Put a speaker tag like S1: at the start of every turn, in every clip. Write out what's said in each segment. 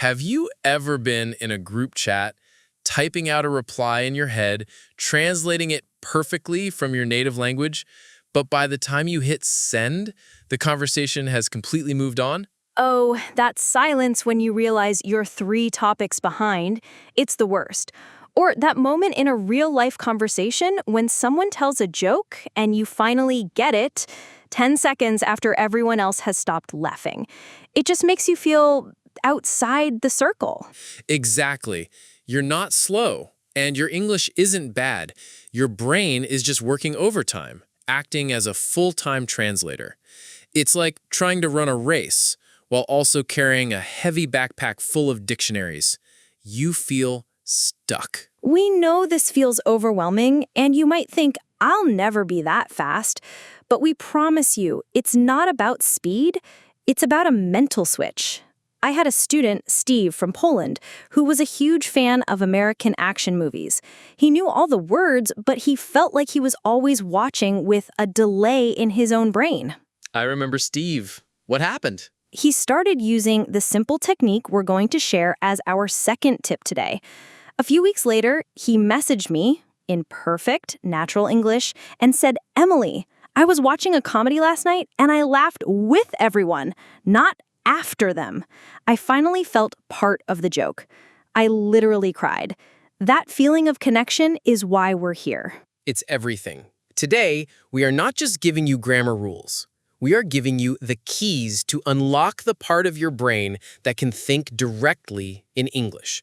S1: Have you ever been in a group chat, typing out a reply in your head, translating it perfectly from your native language, but by the time you hit send, the conversation has completely moved on?
S2: Oh, that silence when you realize you're 3 topics behind, it's the worst. Or that moment in a real-life conversation when someone tells a joke and you finally get it 10 seconds after everyone else has stopped laughing. It just makes you feel outside the circle.
S1: Exactly. You're not slow, and your English isn't bad. Your brain is just working overtime, acting as a full-time translator. It's like trying to run a race while also carrying a heavy backpack full of dictionaries. You feel stuck.
S2: We know this feels overwhelming, and you might think, I'll never be that fast. But we promise you, it's not about speed, it's about a mental switch. I had a student, Steve, from Poland, who was a huge fan of American action movies. He knew all the words, but he felt like he was always watching with a delay in his own brain.
S1: I remember Steve. What happened?
S2: He started using the simple technique we're going to share as our second tip today. A few weeks later, he messaged me in perfect, natural English and said, "Emily, I was watching a comedy last night and I laughed with everyone, not after them. I finally felt part of the joke. I literally cried. That feeling of connection is why we're here."
S1: It's everything. Today, we are not just giving you grammar rules. We are giving you the keys to unlock the part of your brain that can think directly in English.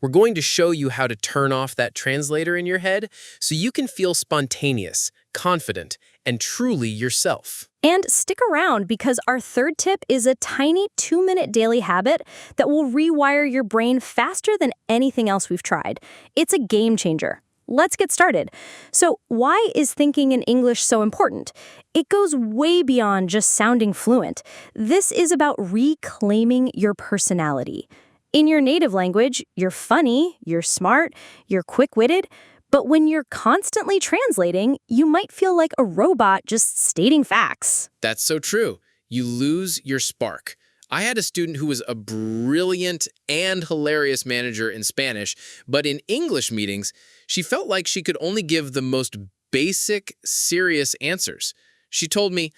S1: We're going to show you how to turn off that translator in your head so you can feel spontaneous, confident, and truly yourself.
S2: And stick around because our third tip is a tiny 2-minute daily habit that will rewire your brain faster than anything else we've tried. It's a game changer. Let's get started. So, why is thinking in English so important? It goes way beyond just sounding fluent. This is about reclaiming your personality. In your native language, you're funny, you're smart, you're quick-witted, but when you're constantly translating, you might feel like a robot just stating facts.
S1: That's so true. You lose your spark. I had a student who was a brilliant and hilarious manager in Spanish, but in English meetings, she felt like she could only give the most basic, serious answers. She told me,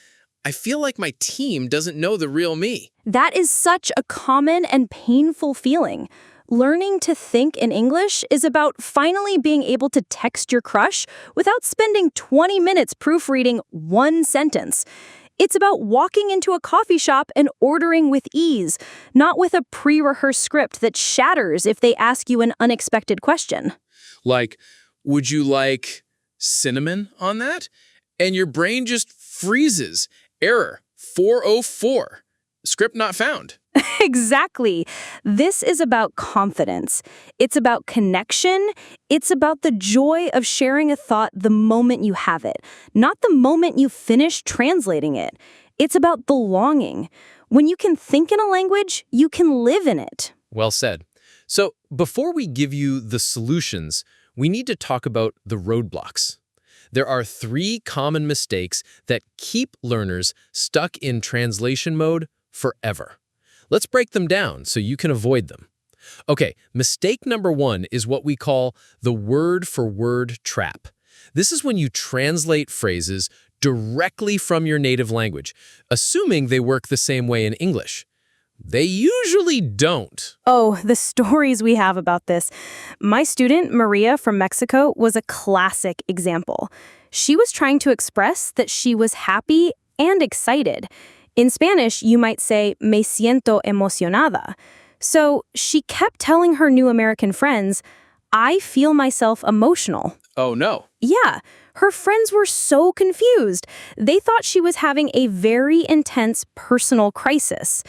S1: "I feel like my team doesn't know the real me."
S2: That is such a common and painful feeling. Learning to think in English is about finally being able to text your crush without spending 20 minutes proofreading one sentence. It's about walking into a coffee shop and ordering with ease, not with a pre-rehearsed script that shatters if they ask you an unexpected question.
S1: Like, "Would you like cinnamon on that?" And your brain just freezes. Error 404. Script not found.
S2: Exactly. This is about confidence. It's about connection. It's about the joy of sharing a thought the moment you have it, not the moment you finish translating it. It's about belonging. When you can think in a language, you can live in it.
S1: Well said. So before we give you the solutions, we need to talk about the roadblocks. There are 3 common mistakes that keep learners stuck in translation mode forever. Let's break them down so you can avoid them. Okay, mistake number 1 is what we call the word-for-word trap. This is when you translate phrases directly from your native language, assuming they work the same way in English. They usually don't.
S2: Oh, the stories we have about this. My student, Maria from Mexico, was a classic example. She was trying to express that she was happy and excited. In Spanish, you might say, "Me siento emocionada." So she kept telling her new American friends, "I feel myself emotional."
S1: Oh no.
S2: Yeah, her friends were so confused. They thought she was having a very intense personal crisis.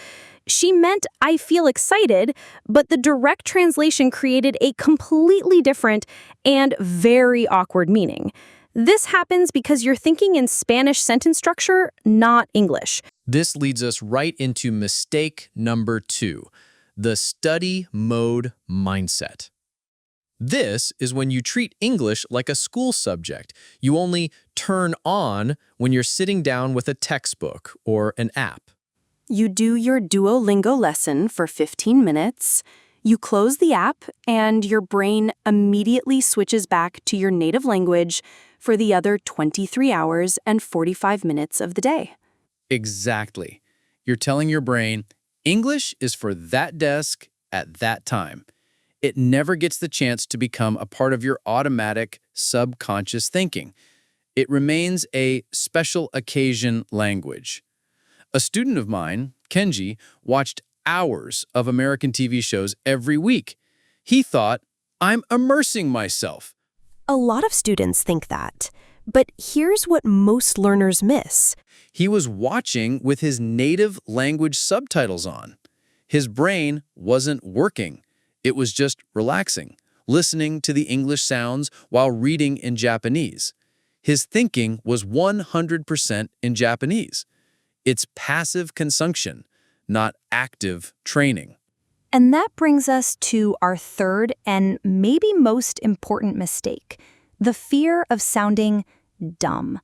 S2: She meant, "I feel excited," but the direct translation created a completely different and very awkward meaning. This happens because you're thinking in Spanish sentence structure, not English.
S1: This leads us right into mistake number 2, the study mode mindset. This is when you treat English like a school subject. You only turn on when you're sitting down with a textbook or an app.
S3: You do your Duolingo lesson for 15 minutes, you close the app, and your brain immediately switches back to your native language for the other 23 hours and 45 minutes of the day.
S4: Exactly. You're telling your brain, English is for that desk at that time. It never gets the chance to become a part of your automatic subconscious thinking. It remains a special occasion language. A student of mine, Kenji, watched hours of American TV shows every week. He thought, I'm immersing myself.
S3: A lot of students think that, but here's what most learners miss.
S4: He was watching with his native language subtitles on. His brain wasn't working. It was just relaxing, listening to the English sounds while reading in Japanese. His thinking was 100% in Japanese. It's passive consumption, not active training.
S2: And that brings us to our third and maybe most important mistake, the fear of sounding dumb.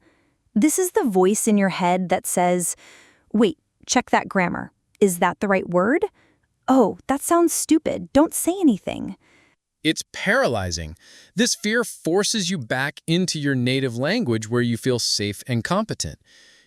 S2: This is the voice in your head that says, wait, check that grammar. Is that the right word? Oh, that sounds stupid. Don't say anything.
S1: It's paralyzing. This fear forces you back into your native language where you feel safe and competent.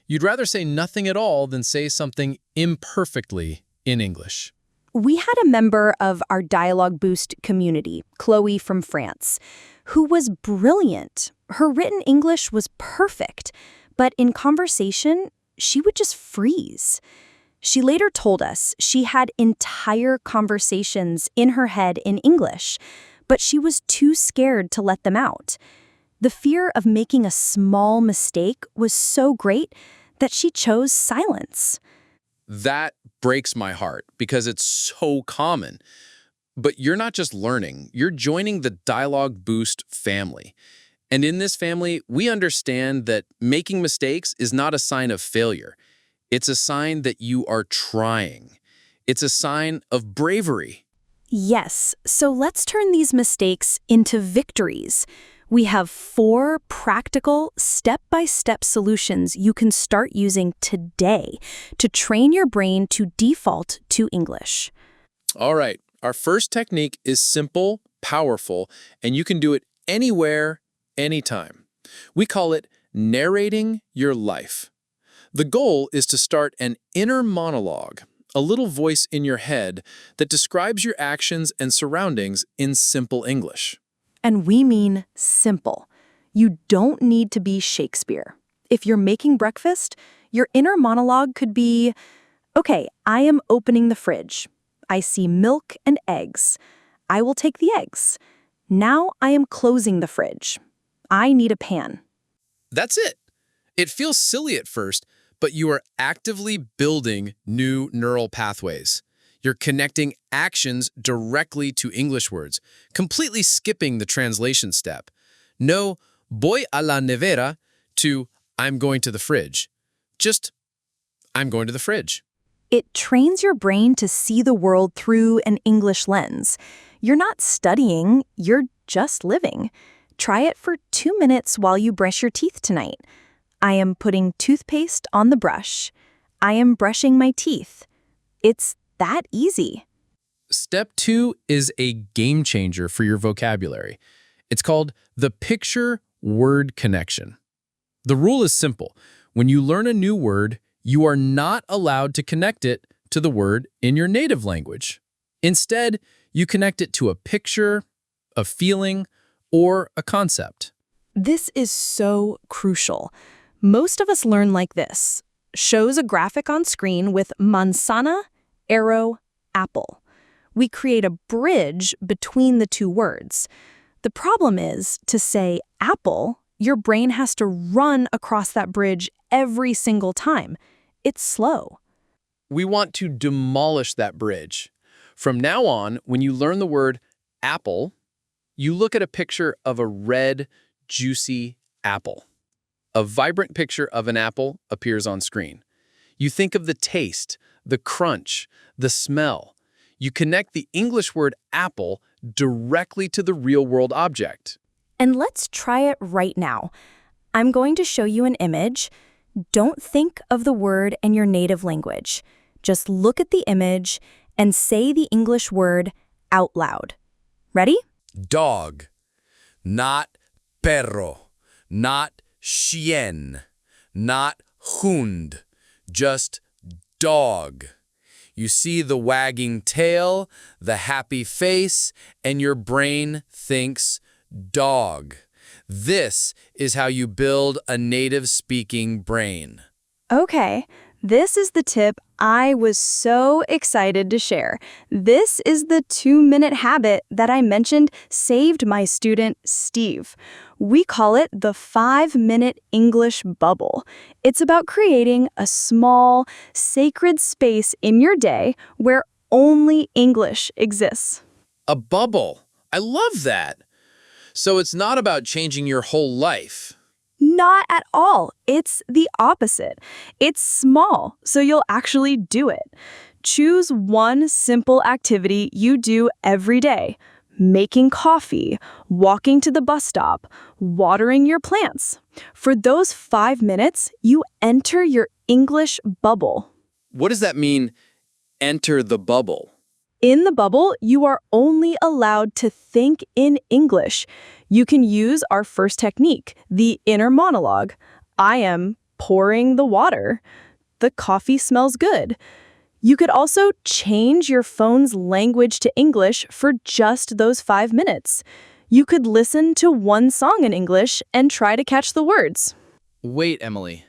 S1: You'd rather say nothing at all than say something imperfectly in English.
S2: We had a member of our DialogueBoost community, Chloe from France, who was brilliant. Her written English was perfect, but in conversation, she would just freeze. She later told us she had entire conversations in her head in English, but she was too scared to let them out. The fear of making a small mistake was so great that she chose silence.
S1: That breaks my heart because it's so common. But you're not just learning, you're joining the DialogueBoost family. And in this family, we understand that making mistakes is not a sign of failure. It's a sign that you are trying. It's a sign of bravery.
S2: Yes, so let's turn these mistakes into victories. We have 4 practical, step-by-step solutions you can start using today to train your brain to default to English.
S1: All right, our first technique is simple, powerful, and you can do it anywhere, anytime. We call it narrating your life. The goal is to start an inner monologue, a little voice in your head that describes your actions and surroundings in simple English.
S2: And we mean simple. You don't need to be Shakespeare. If you're making breakfast, your inner monologue could be, okay, I am opening the fridge. I see milk and eggs. I will take the eggs. Now I am closing the fridge. I need a pan.
S1: That's it. It feels silly at first, but you are actively building new neural pathways. You're connecting actions directly to English words, completely skipping the translation step. No voy a la nevera to I'm going to the fridge. Just I'm going to the fridge.
S2: It trains your brain to see the world through an English lens. You're not studying, you're just living. Try it for 2 minutes while you brush your teeth tonight. I am putting toothpaste on the brush. I am brushing my teeth. It's that easy.
S1: Step 2 is a game changer for your vocabulary. It's called the picture-word connection. The rule is simple. When you learn a new word, you are not allowed to connect it to the word in your native language. Instead, you connect it to a picture, a feeling, or a concept.
S3: This is so crucial. Most of us learn like this. Shows a graphic on screen with manzana, arrow, apple. We create a bridge between the two words. The problem is, to say apple, your brain has to run across that bridge every single time. It's slow.
S1: We want to demolish that bridge. From now on, when you learn the word apple, you look at a picture of a red, juicy apple. A vibrant picture of an apple appears on screen. You think of the taste, the crunch, the smell. You connect the English word apple directly to the real-world object.
S2: And let's try it right now. I'm going to show you an image. Don't think of the word in your native language. Just look at the image and say the English word out loud. Ready?
S1: Dog, not perro, not chien, not hund, just dog. You see the wagging tail, the happy face, and your brain thinks dog. This is how you build a native-speaking brain.
S2: Okay, this is the tip I was so excited to share. This is the 2-minute habit that I mentioned saved my student Steve. We call it the 5-minute English bubble. It's about creating a small, sacred space in your day where only English exists.
S1: A bubble. I love that. So it's not about changing your whole life.
S2: Not at all. It's the opposite. It's small, so you'll actually do it. Choose one simple activity you do every day. Making coffee, walking to the bus stop, watering your plants. For those 5 minutes, you enter your English bubble.
S4: What does that mean, enter the bubble?
S2: In the bubble, you are only allowed to think in English. You can use our first technique, the inner monologue. I am pouring the water. The coffee smells good. You could also change your phone's language to English for just those 5 minutes. You could listen to one song in English and try to catch the words.
S4: Wait, Emily.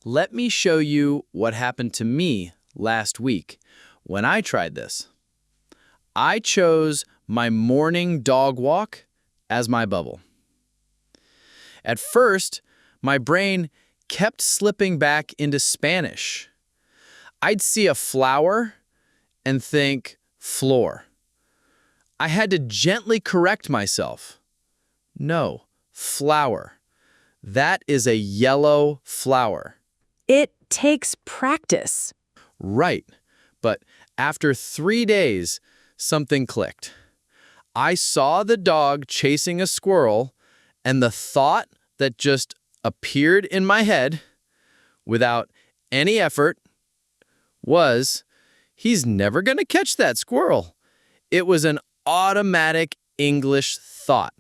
S4: Let me show you what happened to me last week when I tried this. I chose my morning dog walk as my bubble. At first, my brain kept slipping back into Spanish. I'd see a flower and think floor. I had to gently correct myself. No, flower. That is a yellow flower.
S2: It takes practice.
S4: Right, but after 3 days, something clicked. I saw the dog chasing a squirrel, and the thought that just appeared in my head without any effort was, he's never going to catch that squirrel. It was an automatic English thought.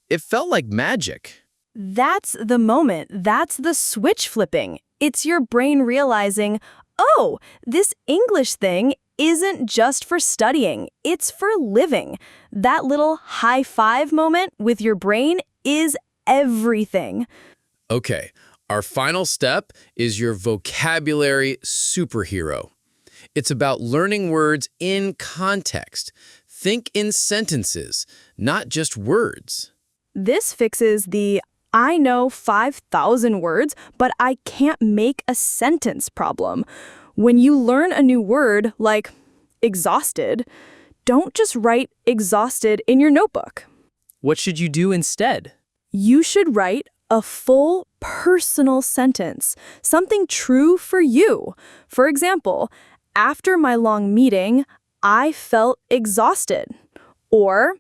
S4: It felt like magic.
S2: That's the moment. That's the switch flipping. It's your brain realizing, oh, this English thing isn't just for studying, it's for living. That little high five moment with your brain is everything.
S1: Okay, our final step is your vocabulary superhero. It's about learning words in context. Think in sentences, not just words.
S2: This fixes the I know 5,000 words, but I can't make a sentence problem. When you learn a new word, like exhausted, don't just write exhausted in your notebook.
S4: What should you do instead?
S2: You should write a full personal sentence, something true for you. For example, after my long meeting, I felt exhausted. Or,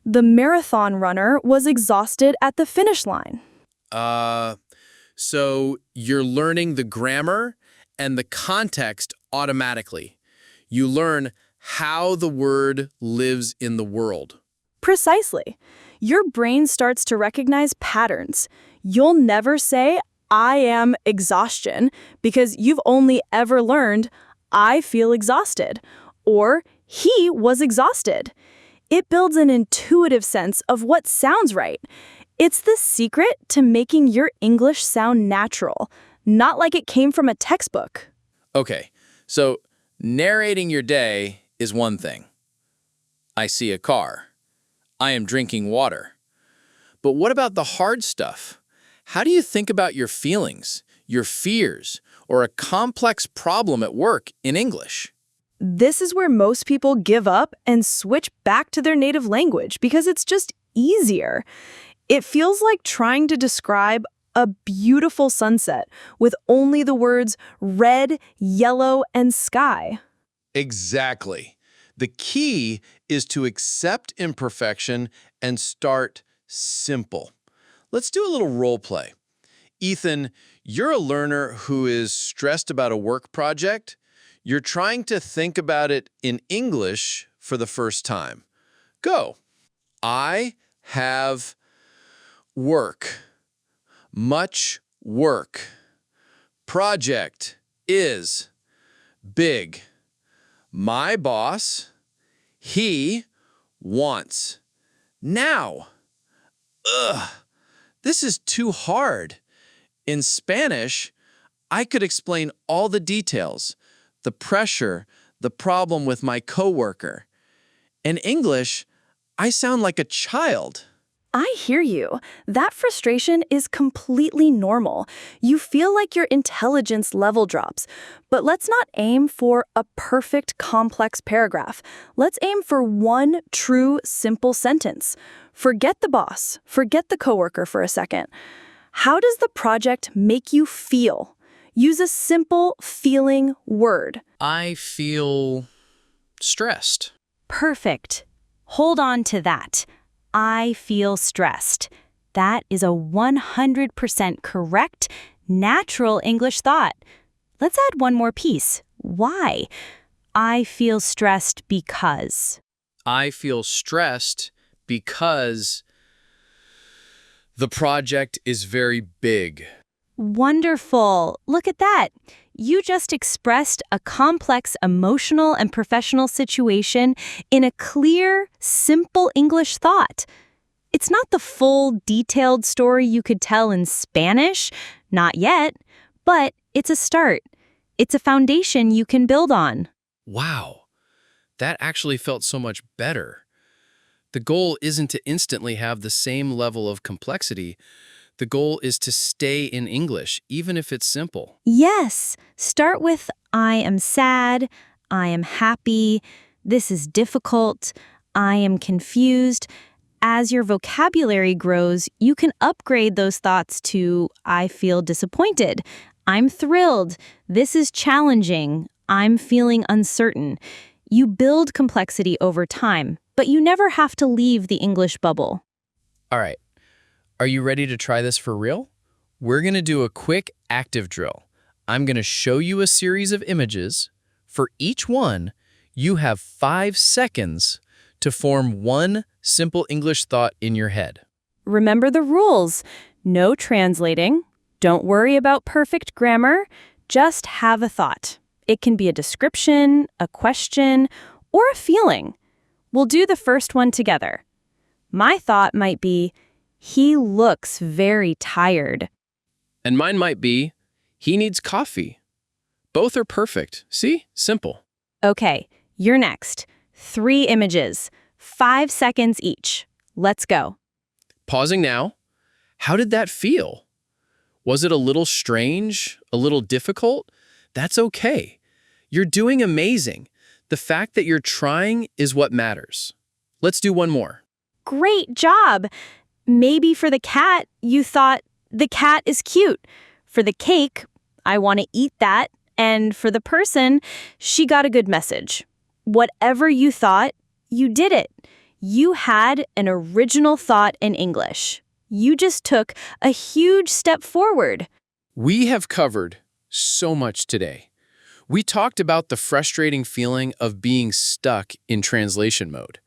S2: the marathon runner was exhausted at the finish line.
S1: So you're learning the grammar and the context automatically. You learn how the word lives in the world.
S2: Precisely. Your brain starts to recognize patterns. You'll never say, I am exhaustion, because you've only ever learned, I feel exhausted, or he was exhausted. It builds an intuitive sense of what sounds right. It's the secret to making your English sound natural, not like it came from a textbook.
S1: Okay, so narrating your day is one thing. I see a car. I am drinking water. But what about the hard stuff? How do you think about your feelings, your fears, or a complex problem at work in English?
S2: This is where most people give up and switch back to their native language because it's just easier. It feels like trying to describe a beautiful sunset with only the words red, yellow, and sky.
S1: Exactly. The key is to accept imperfection and start simple. Let's do a little role play. Ethan, you're a learner who is stressed about a work project. You're trying to think about it in English for the first time. Go. I have work. Much work. Project is big. My boss, he wants. Now. Ugh, this is too hard. In Spanish, I could explain all the details, the pressure, the problem with my coworker. In English, I sound like a child.
S2: I hear you. That frustration is completely normal. You feel like your intelligence level drops. But let's not aim for a perfect, complex paragraph. Let's aim for one true, simple sentence. Forget the boss. Forget the coworker for a second. How does the project make you feel? Use a simple feeling word.
S1: I feel stressed.
S2: Perfect. Hold on to that. I feel stressed. That is a 100% correct, natural English thought. Let's add one more piece. Why? I feel stressed because.
S1: I feel stressed because the project is very big.
S2: Wonderful. Look at that. You just expressed a complex emotional and professional situation in a clear, simple English thought. It's not the full, detailed story you could tell in Spanish, not yet, but it's a start. It's a foundation you can build on.
S1: Wow, that actually felt so much better. The goal isn't to instantly have the same level of complexity. The goal is to stay in English, even if it's simple.
S2: Yes, start with I am sad, I am happy, this is difficult, I am confused. As your vocabulary grows, you can upgrade those thoughts to I feel disappointed, I'm thrilled, this is challenging, I'm feeling uncertain. You build complexity over time, but you never have to leave the English bubble.
S1: All right. Are you ready to try this for real? We're going to do a quick active drill. I'm going to show you a series of images. For each one, you have 5 seconds to form one simple English thought in your head.
S2: Remember the rules. No translating. Don't worry about perfect grammar. Just have a thought. It can be a description, a question, or a feeling. We'll do the first one together. My thought might be, he looks very tired.
S1: And mine might be, he needs coffee. Both are perfect. See? Simple.
S2: Okay, you're next. 3 images, 5 seconds each. Let's go.
S1: Pausing now. How did that feel? Was it a little strange? A little difficult? That's okay. You're doing amazing. The fact that you're trying is what matters. Let's do one more.
S2: Great job. Maybe for the cat, you thought, the cat is cute. For the cake, I want to eat that. And for the person, she got a good message. Whatever you thought, you did it. You had an original thought in English. You just took a huge step forward.
S1: We have covered so much today. We talked about the frustrating feeling of being stuck in translation mode.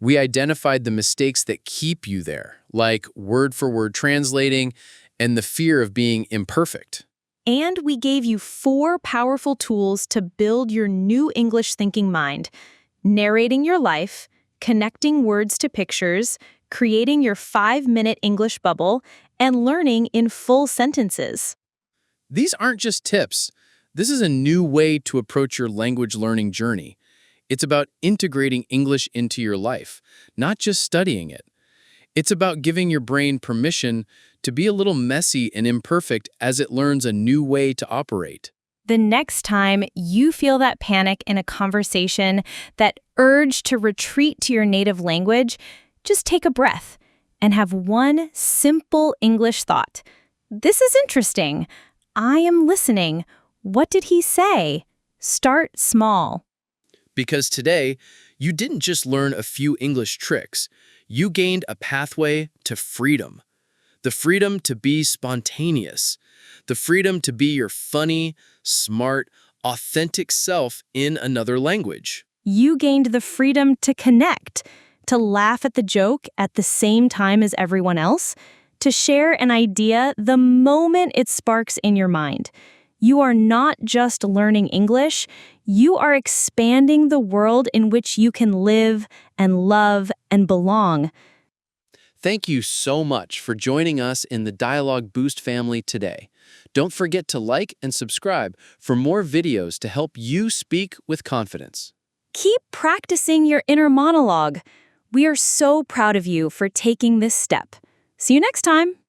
S1: We identified the mistakes that keep you there, like word-for-word translating and the fear of being imperfect.
S2: And we gave you 4 powerful tools to build your new English thinking mind: narrating your life, connecting words to pictures, creating your 5-minute English bubble, and learning in full sentences.
S1: These aren't just tips. This is a new way to approach your language learning journey. It's about integrating English into your life, not just studying it. It's about giving your brain permission to be a little messy and imperfect as it learns a new way to operate.
S2: The next time you feel that panic in a conversation, that urge to retreat to your native language, just take a breath and have one simple English thought. This is interesting. I am listening. What did he say? Start small.
S1: Because today, you didn't just learn a few English tricks. You gained a pathway to freedom. The freedom to be spontaneous. The freedom to be your funny, smart, authentic self in another language.
S2: You gained the freedom to connect, to laugh at the joke at the same time as everyone else, to share an idea the moment it sparks in your mind. You are not just learning English, you are expanding the world in which you can live and love and belong.
S1: Thank you so much for joining us in the DialogueBoost family today. Don't forget to like and subscribe for more videos to help you speak with confidence.
S2: Keep practicing your inner monologue. We are so proud of you for taking this step. See you next time.